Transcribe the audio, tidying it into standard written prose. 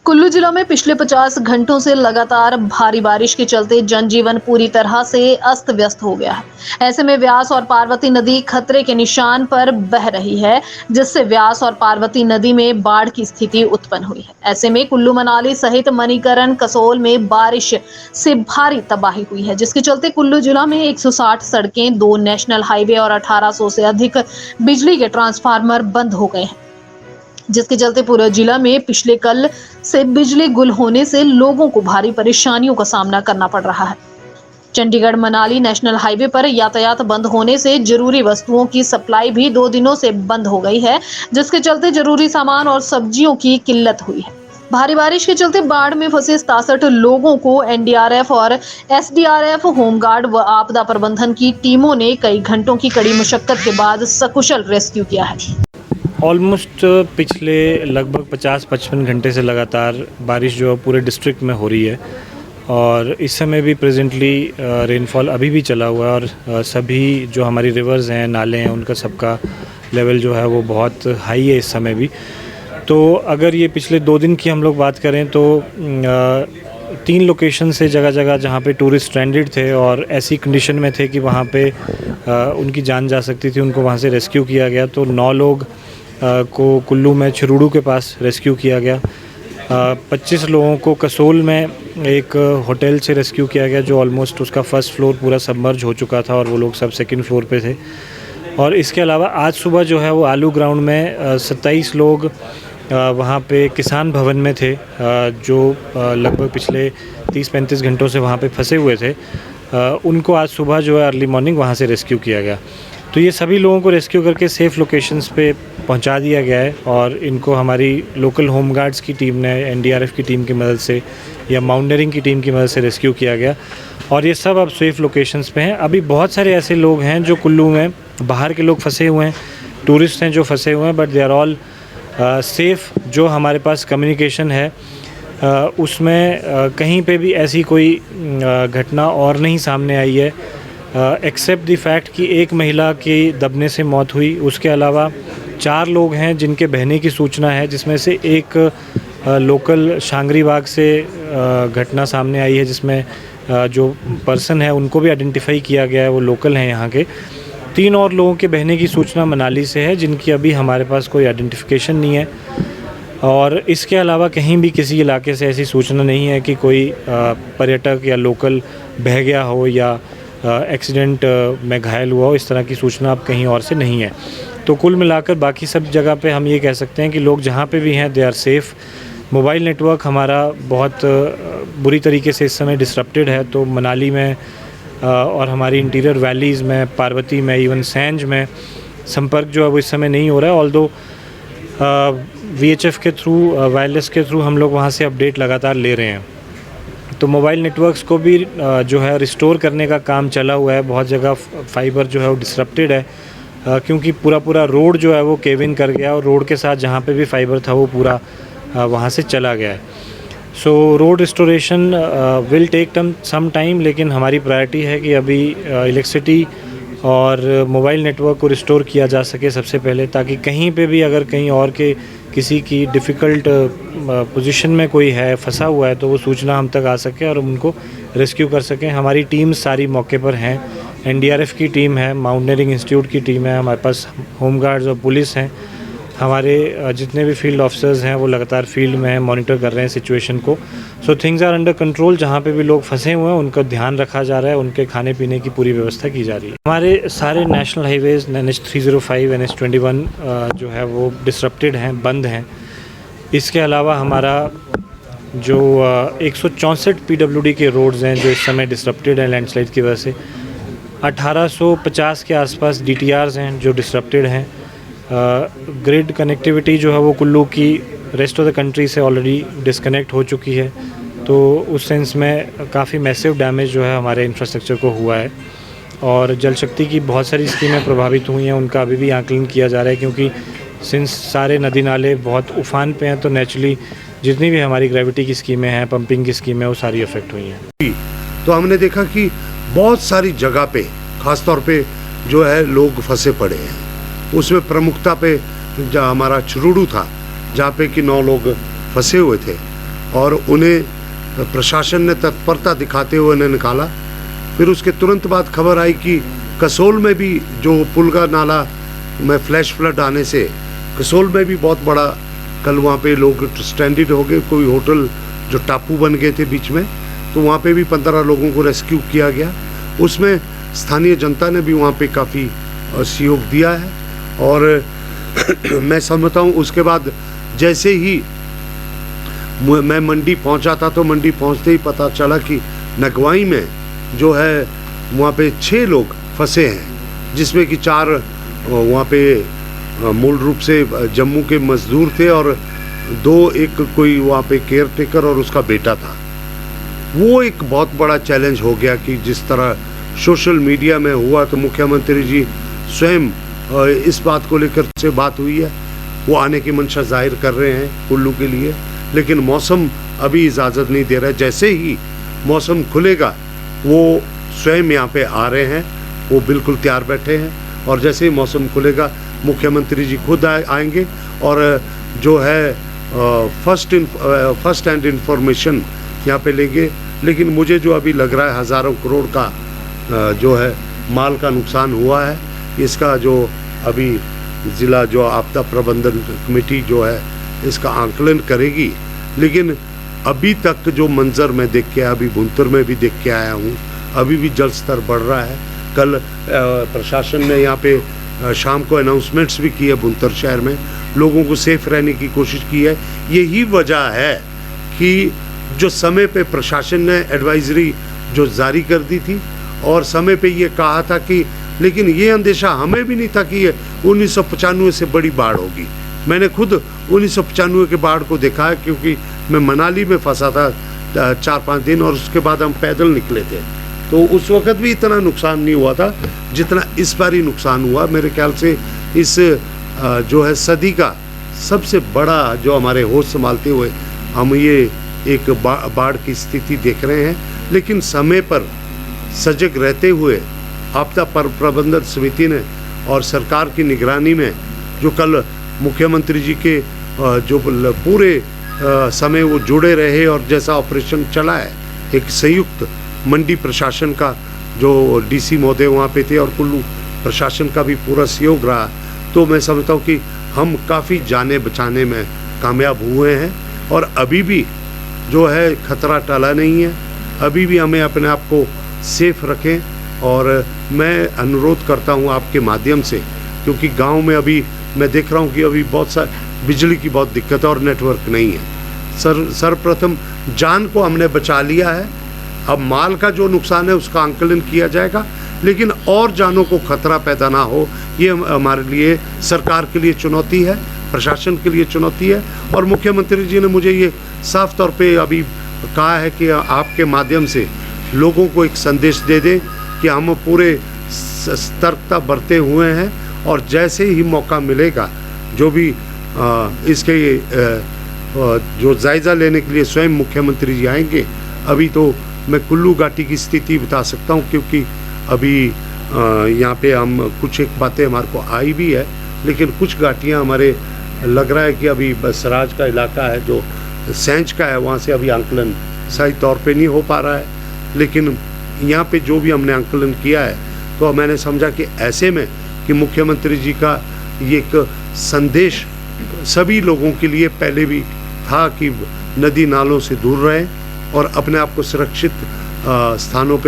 कुल्लू जिला में पिछले 50 घंटों से लगातार भारी बारिश के चलते जनजीवन पूरी तरह से अस्त व्यस्त हो गया है। ऐसे में व्यास और पार्वती नदी खतरे के निशान पर बह रही है, जिससे व्यास और पार्वती नदी में बाढ़ की स्थिति उत्पन्न हुई है। ऐसे में कुल्लू मनाली सहित मणिकरण कसोल में बारिश से भारी तबाही हुई है, जिसके चलते कुल्लू जिला में 160 सड़कें, 2 नेशनल हाईवे और 1800 से अधिक बिजली के ट्रांसफार्मर बंद हो गए हैं, जिसके चलते पूरे जिला में पिछले कल से बिजली गुल होने से लोगों को भारी परेशानियों का सामना करना पड़ रहा है। चंडीगढ़ मनाली नेशनल हाईवे पर यातायात बंद होने से जरूरी वस्तुओं की सप्लाई भी 2 दिनों से बंद हो गई है, जिसके चलते जरूरी सामान और सब्जियों की किल्लत हुई है। भारी बारिश के चलते बाढ़ में फंसे 67 लोगों को एनडीआरएफ और एसडीआरएफ, होमगार्ड व आपदा प्रबंधन की टीमों ने कई घंटों की कड़ी मशक्कत के बाद सकुशल रेस्क्यू किया है। ऑलमोस्ट पिछले लगभग 50-55 घंटे से लगातार बारिश जो पूरे डिस्ट्रिक्ट में हो रही है और इस समय भी प्रेजेंटली रेनफॉल अभी भी चला हुआ है और सभी जो हमारी रिवर्स हैं, नाले हैं, उनका सबका लेवल जो है वो बहुत हाई है इस समय भी। तो अगर ये पिछले 2 दिन की हम लोग बात करें तो 3 लोकेशन से जगह जगह जहाँ पे टूरिस्ट स्ट्रैंडेड थे और ऐसी कंडीशन में थे कि वहाँ पे उनकी जान जा सकती थी, उनको वहाँ से रेस्क्यू किया गया। तो 9 लोग को कुल्लू में छरूड़ू के पास रेस्क्यू किया गया। 25 लोगों को कसोल में एक होटल से रेस्क्यू किया गया, जो ऑलमोस्ट उसका फर्स्ट फ्लोर पूरा सबमर्ज हो चुका था और वो लोग सब सेकंड फ्लोर पे थे। और इसके अलावा आज सुबह जो है वो आलू ग्राउंड में 27 लोग वहाँ पे किसान भवन में थे, जो लगभग पिछले 30-35 घंटों से वहाँ पे फंसे हुए थे। उनको आज सुबह जो है अर्ली मॉर्निंग वहाँ से रेस्क्यू किया गया। तो ये सभी लोगों को रेस्क्यू करके सेफ़ लोकेशंस पे पहुंचा दिया गया है और इनको हमारी लोकल होमगार्ड्स की टीम ने, एनडीआरएफ की टीम की मदद से या माउंटेनियरिंग की टीम की मदद से रेस्क्यू किया गया और ये सब अब सेफ़ लोकेशंस पे हैं। अभी बहुत सारे ऐसे लोग हैं जो कुल्लू में बाहर के लोग फंसे हुए हैं, टूरिस्ट हैं जो फंसे हुए हैं, but they are all safe. जो हमारे पास कम्युनिकेशन है उसमें कहीं पे भी ऐसी कोई घटना और नहीं सामने आई है, एक्सेप्ट द फैक्ट कि एक महिला की दबने से मौत हुई। उसके अलावा 4 लोग हैं जिनके बहने की सूचना है, जिसमें से एक लोकल शांगरी बाग से घटना सामने आई है, जिसमें जो पर्सन है उनको भी आइडेंटिफाई किया गया है, वो लोकल हैं यहाँ के। 3 और लोगों के बहने की सूचना मनाली से है, जिनकी अभी हमारे पास कोई आइडेंटिफिकेशन नहीं है। और इसके अलावा कहीं भी किसी इलाके से ऐसी सूचना नहीं है कि कोई पर्यटक या लोकल बह गया हो या एक्सीडेंट में घायल हुआ हो। इस तरह की सूचना अब कहीं और से नहीं है। तो कुल मिलाकर बाकी सब जगह पे हम ये कह सकते हैं कि लोग जहाँ पे भी हैं they are safe. Mobile network हमारा बहुत बुरी तरीके से इस समय डिसरप्टेड है। तो मनाली में और हमारी इंटीरियर वैलीज़ में, पार्वती में, इवन सैंज में संपर्क जो है वो इस समय नहीं हो रहा है। ऑल्दो VHF के थ्रू, वायरलेस के थ्रू हम लोग वहाँ से अपडेट लगातार ले रहे हैं। तो मोबाइल नेटवर्क्स को भी जो है रिस्टोर करने का काम चला हुआ है। बहुत जगह फाइबर जो है वो डिसरप्टेड है, क्योंकि पूरा रोड जो है वो केव इन कर गया और रोड के साथ जहाँ पे भी फाइबर था वो पूरा वहाँ से चला गया है। So road restoration will take some time, लेकिन हमारी प्रायोरिटी है कि अभी इलेक्ट्रिसिटी और मोबाइल नेटवर्क को रिस्टोर किया जा सके सबसे पहले, ताकि कहीं पे भी अगर कहीं और के किसी की डिफ़िकल्ट पोजीशन में कोई है, फंसा हुआ है, तो वो सूचना हम तक आ सके और उनको रेस्क्यू कर सकें। हमारी टीम सारी मौके पर हैं। एनडीआरएफ की टीम है, माउंटेनियरिंग इंस्टीट्यूट की टीम है, हमारे पास होमगार्ड्स और पुलिस हैं। हमारे जितने भी फील्ड ऑफिसर्स हैं वो लगातार फील्ड में हैं, मॉनिटर कर रहे हैं सिचुएशन को। So things are under control. जहाँ पे भी लोग फंसे हुए हैं उनका ध्यान रखा जा रहा है, उनके खाने पीने की पूरी व्यवस्था की जा रही है। हमारे सारे नेशनल हाईवेज़ NH305, NH21 जो है वो डिसरप्टेड हैं, बंद हैं। इसके अलावा हमारा जो 164 PWD के रोड्स हैं जो इस समय डिसरप्टेड हैं लैंडस्लाइड की वजह से। 1850 के आसपास DTRs हैं जो डिसरप्टेड हैं। ग्रिड कनेक्टिविटी जो है वो कुल्लू की रेस्ट ऑफ द कंट्री से ऑलरेडी डिस्कनेक्ट हो चुकी है। तो उस सेंस में काफ़ी मैसिव डैमेज जो है हमारे इंफ्रास्ट्रक्चर को हुआ है। और जल शक्ति की बहुत सारी स्कीमें प्रभावित हुई हैं, उनका अभी भी आकलन किया जा रहा है, क्योंकि सिंस सारे नदी नाले बहुत उफान पे हैं तो नेचुरली जितनी भी हमारी ग्रेविटी की स्कीमें हैं, पंपिंग की स्कीमें, वो सारी अफेक्ट हुई हैं। तो हमने देखा कि बहुत सारी जगह पे ख़ासतौर पे जो है लोग फंसे पड़े हैं। उसमें प्रमुखता पे जहाँ हमारा छरूड़ू था, जहाँ पे कि 9 लोग फंसे हुए थे, और उन्हें प्रशासन ने तत्परता दिखाते हुए उन्हें निकाला। फिर उसके तुरंत बाद खबर आई कि कसोल में भी जो पुलगा नाला में फ्लैश फ्लड आने से कसोल में भी बहुत बड़ा कल वहाँ पे लोग स्ट्रैंडेड हो गए। कोई होटल जो टापू बन गए थे बीच में, तो वहाँ पे भी 15 लोगों को रेस्क्यू किया गया। उसमें स्थानीय जनता ने भी वहाँ पे काफ़ी सहयोग दिया है। और मैं समझता हूँ उसके बाद जैसे ही मैं मंडी पहुँचा था, तो मंडी पहुँचते ही पता चला कि नगवाई में जो है वहाँ पे 6 लोग फंसे हैं, जिसमें कि 4 वहाँ पे मूल रूप से जम्मू के मजदूर थे और 2 एक कोई वहाँ पे केयर टेकर और उसका बेटा था। वो एक बहुत बड़ा चैलेंज हो गया कि जिस तरह सोशल मीडिया में हुआ, तो मुख्यमंत्री जी स्वयं इस बात को लेकर से बात हुई है, वो आने की मंशा जाहिर कर रहे हैं कुल्लू के लिए, लेकिन मौसम अभी इजाज़त नहीं दे रहा है। जैसे ही मौसम खुलेगा वो स्वयं यहाँ पे आ रहे हैं, वो बिल्कुल तैयार बैठे हैं। और जैसे ही मौसम खुलेगा मुख्यमंत्री जी खुद आएंगे और जो है फर्स्ट हैंड इंफॉर्मेशन यहाँ पे लेंगे। लेकिन मुझे जो अभी लग रहा है हज़ारों करोड़ का जो है माल का नुकसान हुआ है, इसका जो अभी ज़िला जो आपदा प्रबंधन कमेटी जो है इसका आंकलन करेगी। लेकिन अभी तक जो मंजर मैं देख के अभी भुंतर में भी देख के आया हूँ, अभी भी जल स्तर बढ़ रहा है। कल प्रशासन ने यहाँ पे शाम को अनाउंसमेंट्स भी किए भुंतर शहर में, लोगों को सेफ रहने की कोशिश की है। यही वजह है कि जो समय पे प्रशासन ने एडवाइजरी जो जारी कर दी थी और समय पे ये कहा था कि, लेकिन ये अंदेशा हमें भी नहीं था कि ये 1995 से बड़ी बाढ़ होगी। मैंने खुद 1995 के बाढ़ को देखा है, क्योंकि मैं मनाली में फंसा था 4-5 दिन और उसके बाद हम पैदल निकले थे। तो उस वक़्त भी इतना नुकसान नहीं हुआ था जितना इस बार ही नुकसान हुआ। मेरे ख्याल से इस जो है सदी का सबसे बड़ा जो हमारे होश संभालते हुए हम ये एक बाढ़ की स्थिति देख रहे हैं। लेकिन समय पर सजग रहते हुए आपदा प्रबंधन समिति ने और सरकार की निगरानी में जो कल मुख्यमंत्री जी के जो पूरे समय वो जुड़े रहे और जैसा ऑपरेशन चला है, एक संयुक्त मंडी प्रशासन का जो डीसी महोदय वहाँ पे थे और कुल्लू प्रशासन का भी पूरा सहयोग रहा, तो मैं समझता हूँ कि हम काफ़ी जाने बचाने में कामयाब हुए हैं। और अभी भी जो है खतरा टला नहीं है, अभी भी हमें अपने आप को सेफ रखें। और मैं अनुरोध करता हूँ आपके माध्यम से, क्योंकि गांव में अभी मैं देख रहा हूँ कि अभी बहुत सा बिजली की बहुत दिक्कत है और नेटवर्क नहीं है। सर्वप्रथम जान को हमने बचा लिया है, अब माल का जो नुकसान है उसका आंकलन किया जाएगा, लेकिन और जानों को खतरा पैदा ना हो, ये हमारे लिए, सरकार के लिए चुनौती है, प्रशासन के लिए चुनौती है। और मुख्यमंत्री जी ने मुझे ये साफ तौर पे अभी कहा है कि आपके माध्यम से लोगों को एक संदेश दे दें कि हम पूरे सतर्कता बरते हुए हैं और जैसे ही मौका मिलेगा जो भी इसके जो जायज़ा लेने के लिए स्वयं मुख्यमंत्री जी आएंगे। अभी तो मैं कुल्लू घाटी की स्थिति बता सकता हूँ, क्योंकि अभी यहाँ पे हम कुछ एक बातें हमारे को आई भी है, लेकिन कुछ घाटियाँ हमारे लग रहा है कि अभी बसराज का इलाका है जो सेंच का है, वहाँ से अभी आंकलन सही तौर पे नहीं हो पा रहा है। लेकिन यहाँ पे जो भी हमने आंकलन किया है, तो मैंने समझा कि ऐसे में कि मुख्यमंत्री जी का ये एक संदेश सभी लोगों के लिए पहले भी था कि नदी नालों से दूर रहें और अपने आप को सुरक्षित स्थानों पे